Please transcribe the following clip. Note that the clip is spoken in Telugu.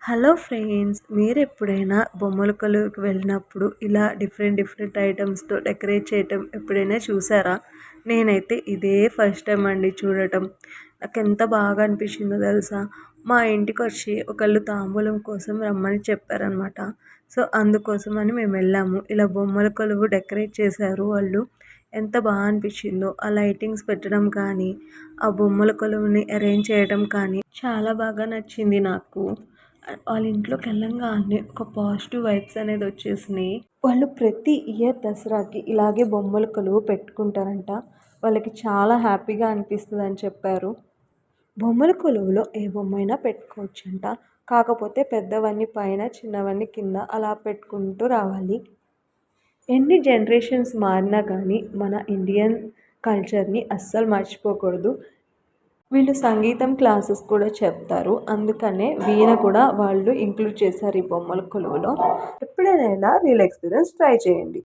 హలో ఫ్రెండ్స్, మీరు ఎప్పుడైనా బొమ్మల కొలువుకి వెళ్ళినప్పుడు ఇలా డిఫరెంట్ ఐటమ్స్తో డెకరేట్ చేయటం ఎప్పుడైనా చూసారా? నేనైతే ఇదే ఫస్ట్ టైం అండి చూడటం. నాకు ఎంత బాగా అనిపించిందో తెలుసా? మా ఇంటికి వచ్చి ఒకళ్ళు తాంబూలం కోసం రమ్మని చెప్పారనమాట. సో అందుకోసమని మేము వెళ్ళాము. ఇలా బొమ్మల కొలువు డెకరేట్ చేశారు వాళ్ళు. ఎంత బాగా అనిపించిందో ఆ లైటింగ్స్ పెట్టడం కానీ, ఆ బొమ్మల కొలువుని అరేంజ్ చేయడం కానీ చాలా బాగా నచ్చింది నాకు. వాళ్ళ ఇంట్లోకి వెళ్ళంగానే ఒక పాజిటివ్ వైబ్స్ అనేది వచ్చేసినాయి. వాళ్ళు ప్రతి ఇయర్ దసరాకి ఇలాగే బొమ్మల కొలువు పెట్టుకుంటారంట. వాళ్ళకి చాలా హ్యాపీగా అనిపిస్తుంది అని చెప్పారు. బొమ్మల కొలువులో ఏ బొమ్మైనా పెట్టుకోవచ్చంట. కాకపోతే పెద్దవన్నీ పైన, చిన్నవన్నీ కింద అలా పెట్టుకుంటూ రావాలి. ఎన్ని జనరేషన్స్ మారినా కానీ మన ఇండియన్ కల్చర్ని అస్సలు మర్చిపోకూడదు. వీళ్ళు సంగీతం క్లాసెస్ కూడా చెప్తారు. అందుకనే వీణ కూడా వాళ్ళు ఇంక్లూడ్ చేశారు ఈ బొమ్మల కొలువులో. ఎప్పుడైనా ఇలా రియల్ ఎక్స్పీరియన్స్ ట్రై చేయండి.